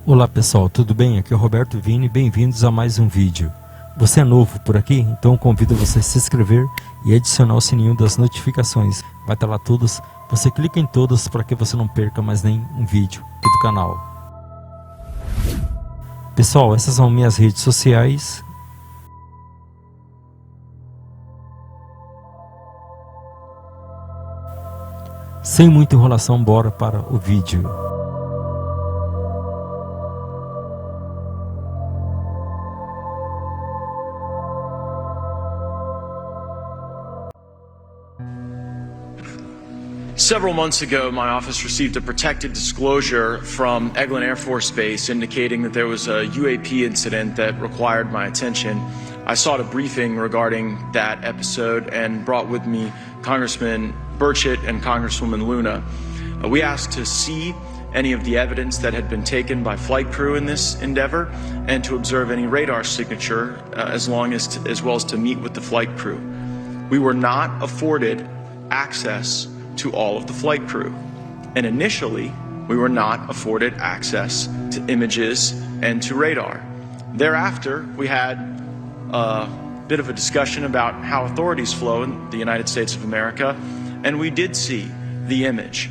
Olá pessoal, tudo bem? Aqui é o Roberto Vini, bem-vindos a mais um vídeo. Você é novo por aqui? Então convido você a se inscrever e adicionar o sininho das notificações. Vai estar lá todos, você clica em todos para que você não perca mais nem um vídeo aqui do canal. Pessoal, essas são minhas redes sociais. Sem muita enrolação, bora para o vídeo. Several months ago, my office received a protected disclosure from Eglin Air Force Base indicating that there was a UAP incident that required my attention. I sought a briefing regarding that episode and brought with me Congressman Burchett and Congresswoman Luna. We asked to see any of the evidence that had been taken by flight crew in this endeavor and to observe any radar signature as well as to meet with the flight crew. We were not afforded access to all of the flight crew. And initially, we were not afforded access to images and to radar. Thereafter, we had a bit of a discussion about how authorities flow in the United States of America, and we did see the image.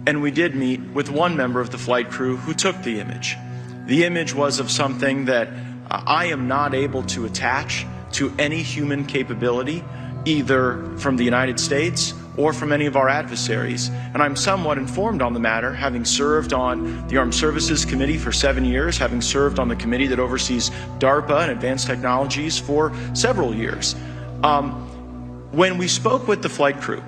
And we did meet with one member of the flight crew who took the image. The image was of something that I am not able to attach to any human capability, either from the United States or from any of our adversaries. And I'm somewhat informed on the matter, having served on the Armed Services Committee for 7 years, having served on the committee that oversees DARPA and advanced technologies for several years. When we spoke with the flight crew,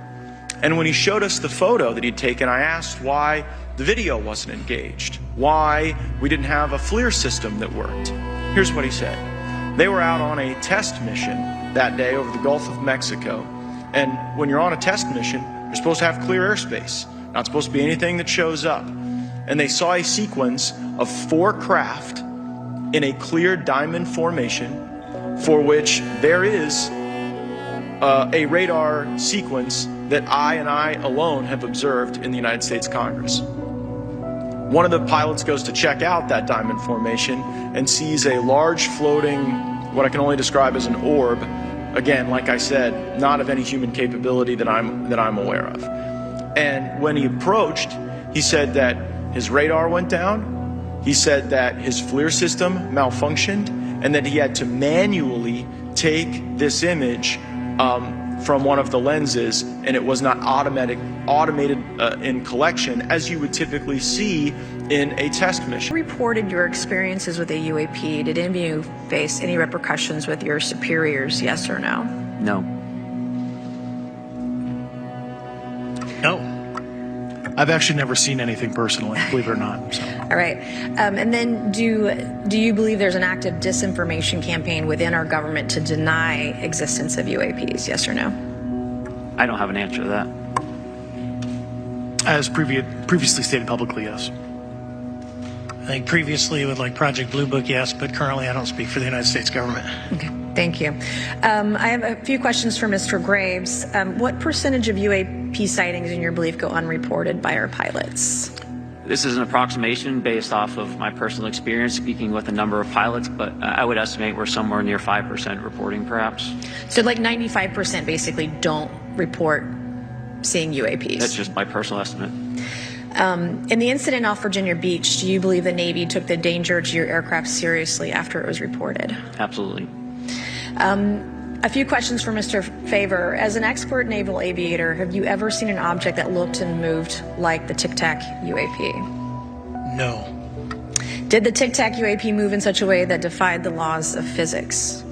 and when he showed us the photo that he'd taken, I asked why the video wasn't engaged, why we didn't have a FLIR system that worked. Here's what he said. They were out on a test mission that day over the Gulf of Mexico. And when you're on a test mission, you're supposed to have clear airspace. Not supposed to be anything that shows up. And they saw a sequence of 4 craft in a clear diamond formation for which there is a radar sequence that I alone have observed in the United States Congress. One of the pilots goes to check out that diamond formation and sees a large floating, what I can only describe as an orb. Again, like I said, not of any human capability that I'm aware of. And when he approached, he said that his radar went down. He said that his FLIR system malfunctioned and that he had to manually take this image from one of the lenses, and it was not automated in collection as you would typically see in a test mission. You reported your experiences with a UAP. Did any of you face any repercussions with your superiors, yes or no? No. No. I've actually never seen anything personally, believe it or not. So. All right. And then do you believe there's an active disinformation campaign within our government to deny existence of UAPs, yes or no? I don't have an answer to that. As previously stated publicly, yes. I think previously with like Project Blue Book, yes, but currently I don't speak for the United States government. Okay, thank you. I have a few questions for Mr. Graves. What percentage of UAP sightings in your belief go unreported by our pilots? This is an approximation based off of my personal experience speaking with a number of pilots, but I would estimate we're somewhere near 5% reporting perhaps. So like 95% basically don't report seeing UAPs? That's just my personal estimate. In the incident off Virginia Beach, do you believe the Navy took the danger to your aircraft seriously after it was reported? Absolutely. A few questions for Mr. Favor. As an expert naval aviator, have you ever seen an object that looked and moved like the Tic Tac UAP? No. Did the Tic Tac UAP move in such a way that defied the laws of physics?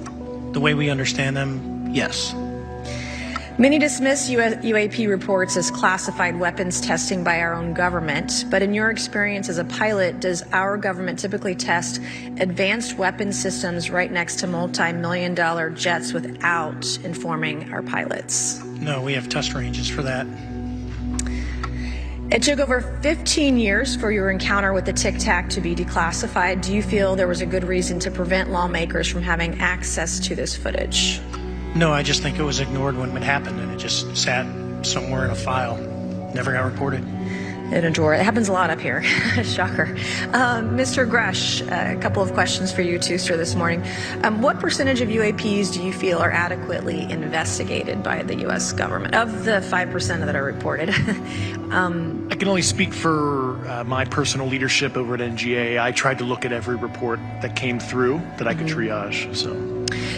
The way we understand them, yes. Many dismiss UAP reports as classified weapons testing by our own government, but in your experience as a pilot, does our government typically test advanced weapon systems right next to multi-million-dollar jets without informing our pilots? No, we have test ranges for that. It took over 15 years for your encounter with the Tic Tac to be declassified. Do you feel there was a good reason to prevent lawmakers from having access to this footage? No, I just think it was ignored when it happened and it just sat somewhere in a file. Never got reported. in a drawer. It happens a lot up here. Shocker. Mr. Grusch, a couple of questions for you too, sir, this morning. What percentage of UAPs do you feel are adequately investigated by the U.S. government, of the 5% that are reported? I can only speak for my personal leadership over at NGA. I tried to look at every report that came through that I could triage. So,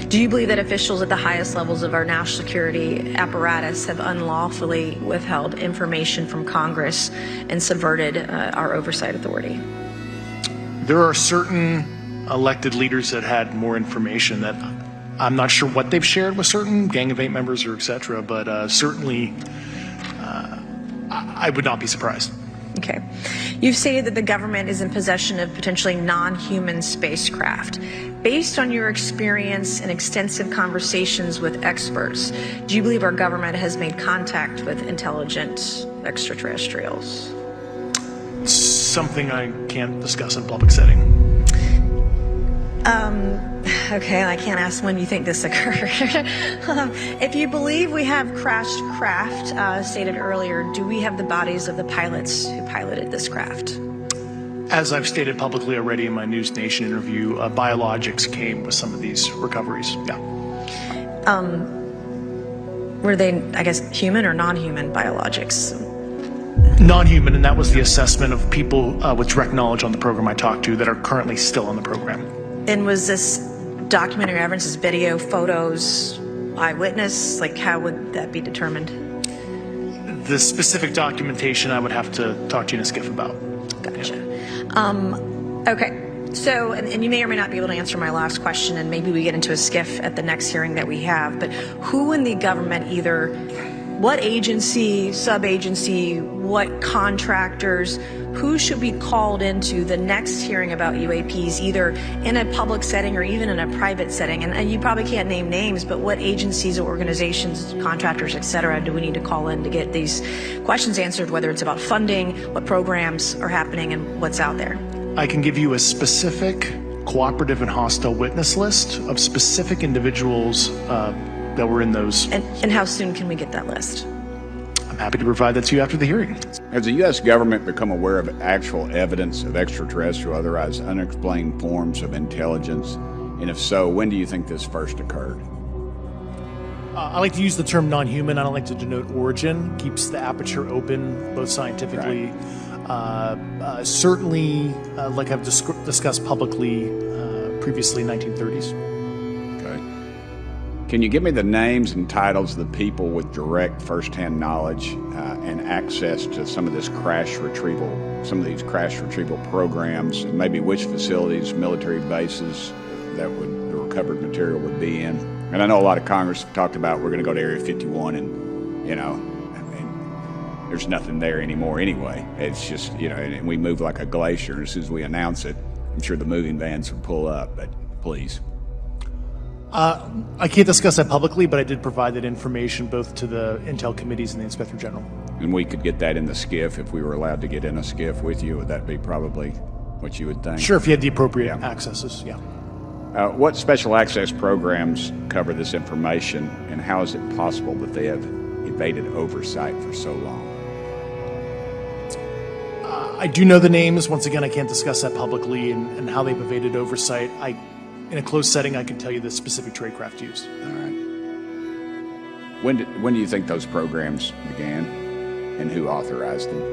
do you believe that officials at the highest levels of our national security apparatus have unlawfully withheld information from Congress and subverted our oversight authority? there are certain elected leaders that had more information that I'm not sure what they've shared with certain Gang of Eight members or et cetera, but certainly I would not be surprised. Okay. You've stated that the government is in possession of potentially non-human spacecraft. Based on your experience and extensive conversations with experts, do you believe our government has made contact with intelligent extraterrestrials? Something I can't discuss in a public setting. Okay, I can't ask when you think this occurred. If you believe we have crashed craft, stated earlier, do we have the bodies of the pilots who piloted this craft? As I've stated publicly already in my News Nation interview, biologics came with some of these recoveries. Yeah. Were they, I guess, human or non-human biologics? Non-human, and that was the assessment of people with direct knowledge on the program I talked to that are currently still on the program. And was this documentary evidence, this video, photos, eyewitness? Like, how would that be determined? The specific documentation I would have to talk to you in a skiff about. Gotcha. Okay. So, and you may or may not be able to answer my last question, and maybe we get into a skiff at the next hearing that we have, but who in the government, either what agency, sub-agency, what contractors, who should be called into the next hearing about UAPs, either in a public setting or even in a private setting? And you probably can't name names, but what agencies or organizations, contractors, et cetera, do we need to call in to get these questions answered, whether it's about funding, what programs are happening, and what's out there? I can give you a specific cooperative and hostile witness list of specific individuals that were in those. And how soon can we get that list? I'm happy to provide that to you after the hearing. Has the U.S. government become aware of actual evidence of extraterrestrial, otherwise unexplained forms of intelligence? And if so, when do you think this first occurred? I like to use the term non-human. I don't like to denote origin. Keeps the aperture open, both scientifically. Right. Certainly, like I've discussed publicly previously, 1930s. Can you give me the names and titles of the people with direct first-hand knowledge and access to some of this crash retrieval, some of these crash retrieval programs, and maybe which facilities, military bases that the recovered material would be in? And I know a lot of Congress have talked about we're going to go to Area 51, and there's nothing there anymore anyway. It's just and we move like a glacier. And as soon as we announce it, I'm sure the moving vans would pull up. But please. I can't discuss that publicly, but I did provide that information both to the Intel committees and the Inspector General. And we could get that in the skiff if we were allowed to get in a skiff with you. Would that be probably what you would think? Sure, if you had the appropriate accesses, yeah. What special access programs cover this information, and how is it possible that they have evaded oversight for so long? I do know the names. Once again, I can't discuss that publicly and how they've evaded oversight. In a closed setting, I can tell you the specific tradecraft used. All right. When do you think those programs began, and who authorized them?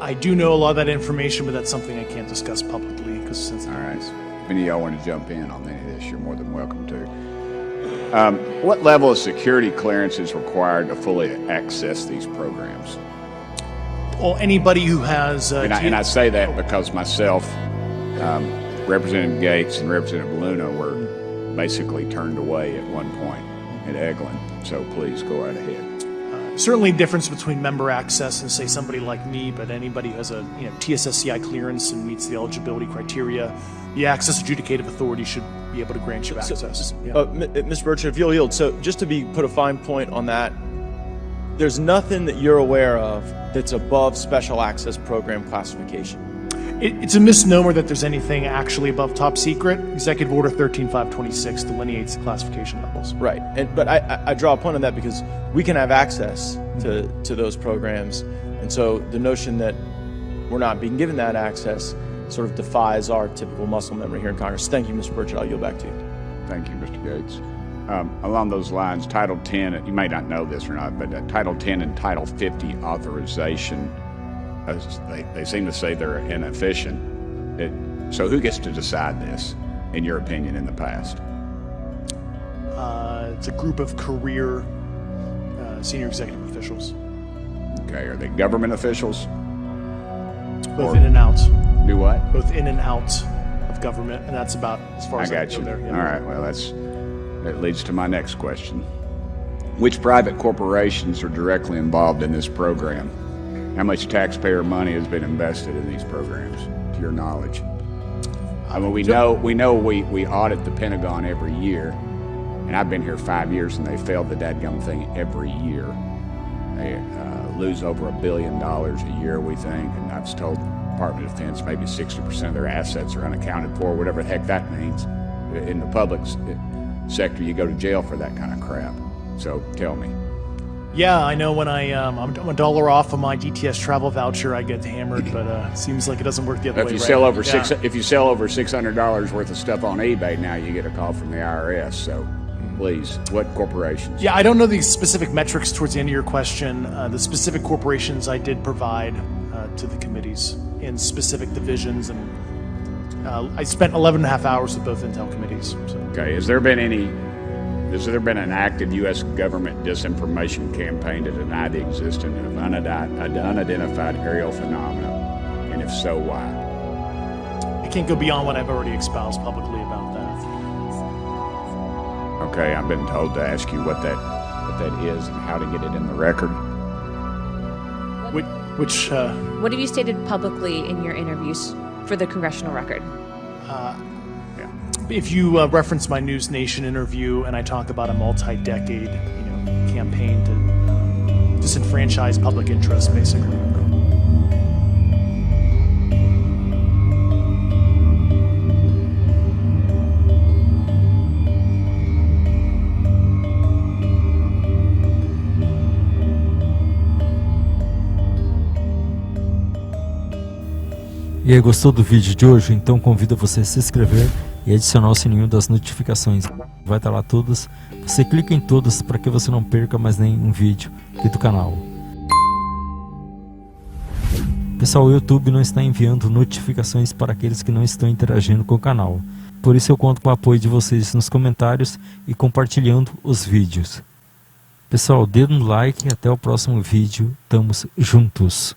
I do know a lot of that information, but that's something I can't discuss publicly because it's sensitive. All right. If any of y'all want to jump in on any of this, you're more than welcome to. What level of security clearance is required to fully access these programs? Well, anybody who has... and I say that because myself... Representative Gates and Representative Luna were basically turned away at one point at Eglin, so please go right ahead. Certainly difference between member access and say somebody like me, but anybody who has a TSSCI clearance and meets the eligibility criteria, the Access Adjudicative Authority should be able to grant you access. Mr. Burchett, if you'll yield, so just to put a fine point on that, there's nothing that you're aware of that's above special access program classification. It's a misnomer that there's anything actually above top secret. Executive Order 13526 delineates the classification levels. Right, but I draw a point on that because we can have access to those programs And so the notion that we're not being given that access sort of defies our typical muscle memory here in Congress. Thank you, Mr. Burchett. I'll yield back to you. Thank you, Mr. Gates. Along those lines, Title 10, you may not know this or not, but Title 10 and Title 50 authorization, they seem to say they're inefficient. So who gets to decide this, in your opinion, in the past? It's a group of career senior executive officials. Okay, are they government officials? Both in and out. Do what? Both in and out of government, and that's about as far as I got can you. go there. Yeah. All right, well, that leads to my next question. Which private corporations are directly involved in this program? How much taxpayer money has been invested in these programs, to your knowledge? I mean, we know we audit the Pentagon every year, and I've been here 5 years, and they fail the dadgum thing every year. They lose over $1 billion a year, we think, and I was told the Department of Defense maybe 60% of their assets are unaccounted for, whatever the heck that means. In the public sector, you go to jail for that kind of crap. So tell me. Yeah, I know when I'm a dollar off of my DTS travel voucher, I get hammered, but it seems like it doesn't work the other way. If you sell over $600 worth of stuff on eBay, now you get a call from the IRS. So please, what corporations? Yeah, I don't know the specific metrics towards the end of your question. The specific corporations I did provide to the committees in specific divisions, and I spent 11 and a half hours with both Intel committees. So. Okay, has there been an active U.S. government disinformation campaign to deny the existence of unidentified aerial phenomena? And if so, why? I can't go beyond what I've already espoused publicly about that. Okay, I've been told to ask you what that is and how to get it in the record. What have you stated publicly in your interviews for the congressional record? If you reference my News Nation interview, and I talk about a multi-decade, campaign to disenfranchise public interest, basically. E aí, gostou do vídeo de hoje? Então convido você a se inscrever e adicionar o sininho das notificações. Vai estar lá todos. Você clica em todos para que você não perca mais nenhum vídeo aqui do canal. Pessoal, o YouTube não está enviando notificações para aqueles que não estão interagindo com o canal. Por isso eu conto com o apoio de vocês nos comentários e compartilhando os vídeos. Pessoal, dê um like e até o próximo vídeo. Tamo juntos.